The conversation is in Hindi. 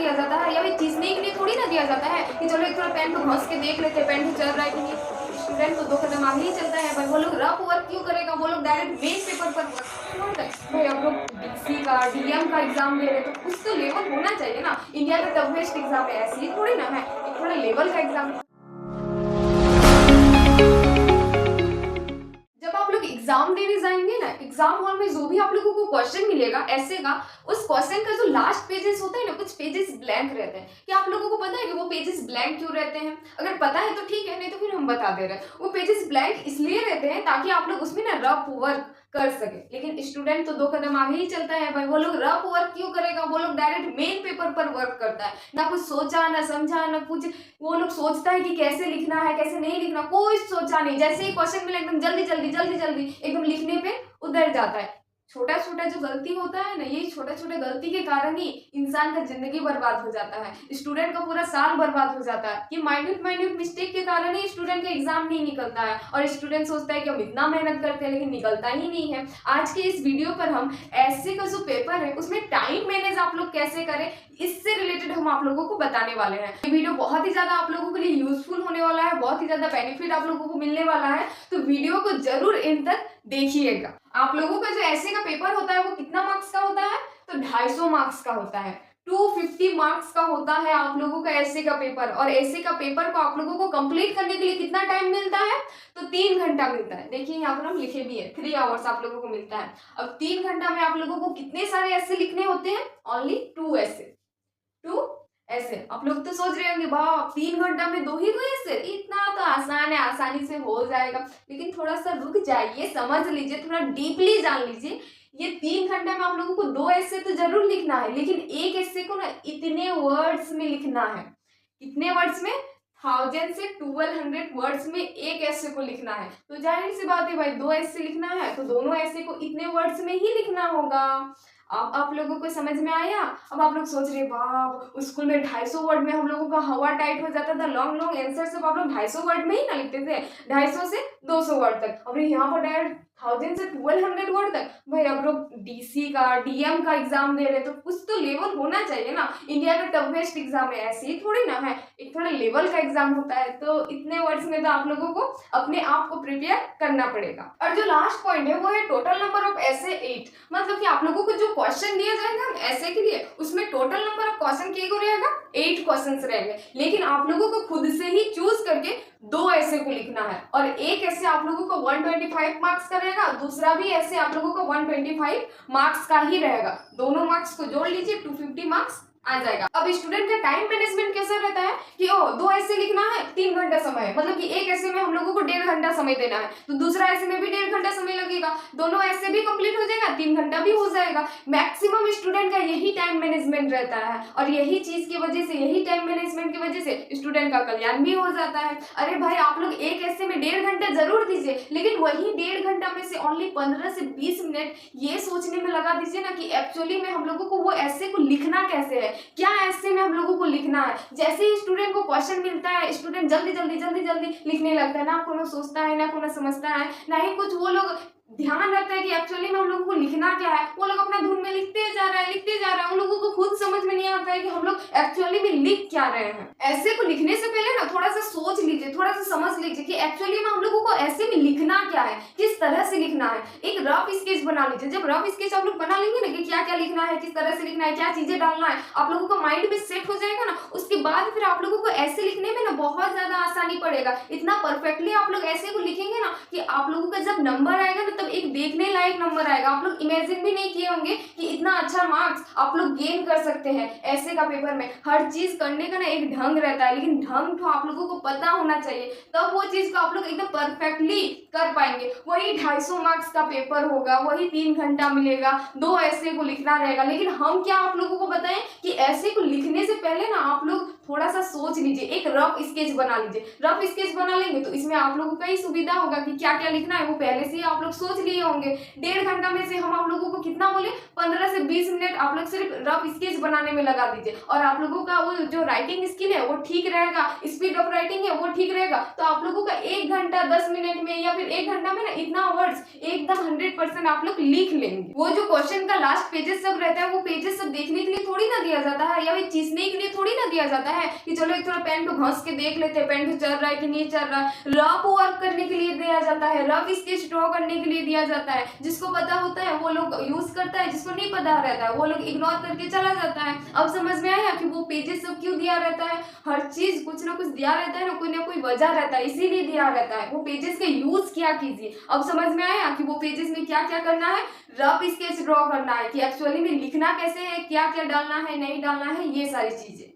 दिया जाता है या फिर चीसने के लिए थोड़ी ना दिया जाता है कि चलो एक थोड़ा पेन को घस के देख लेते हैं पेन चल रहा है कि नहीं। स्टूडेंट तो 2 कदम आगे ही चलता है भाई। वो लोग रफ वर्क क्यों करेगा, वो लोग डायरेक्ट मेन पेपर पर वर्क करता है। भाई अब लोग डीसी का डीएम का एग्जाम दे रहे हैं तो कुछ तो लेवल होना चाहिए ना। इंडिया का टफेस्ट एग्जाम है, ऐसे ही थोड़ी ना है, एक थोड़ा लेवल का एग्जाम है। जब आप लोग एग्जाम देने जाएंगे ना, एग्जाम हॉल में जो भी आप लोगों को क्वेश्चन मिलेगा ऐसे का, उस क्वेश्चन का जो लास्ट पेजेस होता है ना, कुछ पेजेस ब्लैंक रहते हैं। क्या आप लोगों को पता है कि वो पेजेस ब्लैंक क्यों रहते हैं? अगर पता है तो ठीक है, नहीं तो फिर हम बता दे रहे हैं। वो पेजेस ब्लैंक इसलिए रहते हैं ताकि आप लोग उसमें ना रफ वर्क कर सके। लेकिन स्टूडेंट तो 2 कदम आगे ही चलता है भाई। वो लोग रफ वर्क क्यों करेगा, वो लोग डायरेक्ट मेन पेपर पर वर्क करता है। ना कुछ सोचा ना समझा ना कुछ, वो लोग सोचता है कि कैसे लिखना है कैसे नहीं लिखना, कोई सोचा नहीं। जैसे ही क्वेश्चन मिले एकदम जल्दी जल्दी जल्दी जल्दी एकदम लिखने पे उधर जाता है। छोटा छोटा जो गलती होता है ना, यही छोटे छोटे गलती के कारण ही इंसान का जिंदगी बर्बाद हो जाता है, स्टूडेंट का पूरा साल बर्बाद हो जाता है। ये माइन्यूट माइन्यूट मिस्टेक के कारण ही स्टूडेंट का एग्जाम नहीं निकलता है और स्टूडेंट सोचता है कि हम इतना मेहनत करते हैं लेकिन निकलता ही नहीं है। आज के इस वीडियो पर हम ऐसे का जो पेपर है उसमें टाइम मैनेज आप लोग कैसे करें, इससे रिलेटेड हम आप लोगों को बताने वाले हैं। ये वीडियो बहुत ही ज्यादा आप लोगों के लिए यूजफुल होने वाला है, बहुत ही ज्यादा बेनिफिट आप लोगों को मिलने वाला है, तो वीडियो को जरूर एंड तक देखिएगा। आप लोगों का जो ऐसे का पेपर होता है वो कितना मार्क्स का होता है? तो 250 मार्क्स का होता है। 250 मार्क्स का होता है आप लोगों का ऐसे का पेपर। और ऐसे का पेपर को आप लोगों को कंप्लीट करने के लिए कितना टाइम मिलता है? तो 3 घंटा मिलता है। देखिए यहाँ पर हम लिखे भी है 3 आवर्स आप लोगों को मिलता है। अब 3 घंटा में आप लोगों को कितने सारे ऐसे लिखने होते हैं? ओनली 2 ऐसे। 2 ऐसे। आप लोग तो सोच रहे होंगे बाप 3 घंटा में 2 ही तो ऐसे, इतना तो आसान है, आसानी से हो जाएगा। लेकिन थोड़ा सा रुक जाइए, समझ लीजिए, थोड़ा डीपली जान लीजिए। ये 3 घंटा में आप लोगों को 2 ऐसे तो जरूर लिखना है, लेकिन एक ऐसे को ना इतने वर्ड्स में लिखना है। कितने वर्ड्स में? 1000 से 1200 वर्ड्स में एक ऐसे को लिखना है। तो जाहिर सी बात है भाई 2 ऐसे लिखना है तो दोनों ऐसे को इतने वर्ड्स में ही लिखना होगा। अब आप लोगों को समझ में आया? अब आप लोग सोच रहे बाप स्कूल में 250 वर्ड में हम लोगों का हवा टाइट हो जाता था, लॉन्ग लॉन्ग आंसर सब आप लोग 250 वर्ड में ही ना लिखते थे, 250 से 200 वर्ड तक। अब यहाँ पर डायरेक्ट 1000 से 1200 वर्ड तक। भाई अब लोग डीसी का डीएम का एग्जाम दे रहे तो कुछ तो लेवल होना चाहिए ना। इंडिया का टफेस्ट एग्जाम है, ऐसे ही थोड़ी ना है, एक थोड़ा लेवल का एग्जाम होता है। तो इतने वर्ड्स में तो आप लोगों को अपने आप को प्रिपेयर करना पड़ेगा। और जो लास्ट पॉइंट है वो है टोटल नंबर ऑफ ऐसे 8। मतलब कि आप लोगों को जो क्वेश्चन दिया जाएगा ऐसे के लिए, उसमें टोटल नंबर ऑफ क्वेश्चन किए को रहेगा 8 क्वेश्चंस रहेंगे। लेकिन आप लोगों को खुद से ही चूज करके 2 ऐसे को लिखना है। और एक ऐसे आप लोगों को 125 मार्क्स का रहेगा, दूसरा भी ऐसे आप लोगों को 125 मार्क्स का ही रहेगा। दोनों मार्क्स को जोड़ लीजिए 250 मार्क्स आ जाएगा। अब स्टूडेंट का टाइम मैनेजमेंट कैसा रहता है कि 2 ऐसे लिखना है 3 घंटा समय है, मतलब कि एक ऐसे में हम लोगों को 1.5 घंटा समय देना है, तो दूसरा ऐसे में भी 1.5 घंटा समय लगेगा। दोनों ऐसे भी कंप्लीट हो जाएगा, 3 घंटा भी हो जाएगा। मैक्सिमम स्टूडेंट का यही टाइम मैनेजमेंट रहता है और यही चीज की वजह से, यही टाइम मैनेजमेंट की वजह से स्टूडेंट का कल्याण भी हो जाता है। अरे भाई आप लोग एक ऐसे में 1.5 घंटा जरूर दीजिए, लेकिन वही 1.5 घंटा में से ओनली 15 से 20 मिनट ये सोचने में लगा दीजिए ना कि एक्चुअली में हम लोगों को वो ऐसे को लिखना कैसे है, क्या ऐसे में हम लोगों को लिखना है। जैसे ही स्टूडेंट को क्वेश्चन मिलता है स्टूडेंट जल्दी जल्दी जल्दी जल्दी लिखने लगता है, ना कोनो सोचता है ना कोनो समझता है, ना ही कुछ वो लोग ध्यान रखता है कि एक्चुअली में हम लोगों को लिखना क्या है। वो लोग अपना धुन में लिखते जा रहा है लिखते जा रहा है, उन लोगों को खुद समझ में नहीं आता है कि हम लोग एक्चुअली में लिख क्या रहे हैं। ऐसे को लिखने से पहले ना थोड़ा सा सोच लीजिए, थोड़ा सा समझ लीजिए कि एक्चुअली में हम लोगों को ऐसे में लिखना क्या है, किस तरह से लिखना है। एक रफ स्केच बना लीजिए। जब रफ स्केच आप लोग बना लेंगे ना कि क्या क्या लिखना है, किस तरह से लिखना है, क्या चीजें डालना है, आप लोगों का माइंड में सेट हो जाएगा ना, उसके बाद फिर आप लोगों को ऐसे लिखने में ना बहुत ज्यादा आसानी पड़ेगा। इतना परफेक्टली आप लोग ऐसे को लिखेंगे ना कि आप लोगों का जब नंबर आएगा ना तब एक देखने लायक नंबर आएगा। आप लोग इमेजिन भी नहीं किए होंगे कि इतना अच्छा मार्क्स आप लोग गेन कर सकते हैं ऐसे का पेपर में। हर चीज करने का ना एक ढंग रहता है, लेकिन ढंग तो आप लोगों को पता होना चाहिए, तब वो चीज को आप लोग एकदम परफेक्टली कर पाएंगे। वही 250 मार्क्स का पेपर होगा, वही 3 घंटा मिलेगा, 2 ऐसे को लिखना रहेगा। लेकिन हम क्या आप लोगों को बताएं कि ऐसे को लिखने से पहले ना आप लोग थोड़ा सा सोच लीजिए, एक रफ स्केच बना लीजिए। रफ स्केच बना लेंगे तो इसमें आप लोगों को ही सुविधा होगा कि क्या क्या लिखना है, वो पहले से ही आप लोग सोच लिए होंगे। 1.5 घंटा में से हम आप लोगों को कितना बोले, 15 से 20 मिनट आप लोग सिर्फ रफ स्केच बनाने में लगा दीजिए, और आप लोगों का वो जो राइटिंग स्किल है वो ठीक रहेगा, स्पीड ऑफ राइटिंग है वो ठीक रहेगा, तो आप लोगों का 1 घंटा 10 मिनट में या फिर 1 घंटा में ना इतना वर्ड्स एकदम 100% आप लोग लिख लेंगे। वो जो क्वेश्चन का लास्ट पेजेस सब रहता है, वो पेजेस सब देखने के लिए थोड़ी ना दिया जाता है, या फिर चीसने के लिए थोड़ी ना दिया जाता है कि चलो एक थोड़ा पेन को घस के देख लेते हैं, पेन चल रहा है कि नहीं चल रहा है। रफ वर्क करने के लिए दिया जाता है, रफ स्केच ड्रॉ करने के लिए दिया जाता है। जिसको पता होता है वो लोग यूज करता है, जिसको नहीं पता रहता है वो लोग इग्नोर करके चला जाता है। अब समझ में आया कि वो पेजेस सब क्यों दिया रहता है? हर चीज कुछ ना कुछ दिया रहता है ना कोई वजह रहता है, इसीलिए दिया रहता है। वो पेजेस का यूज क्या कीजिए। अब समझ में आया कि वो पेजेस में क्या क्या करना है, रफ स्केच ड्रॉ करना है कि एक्चुअली में लिखना कैसे है, क्या क्या डालना है नहीं डालना है, ये सारी चीजें।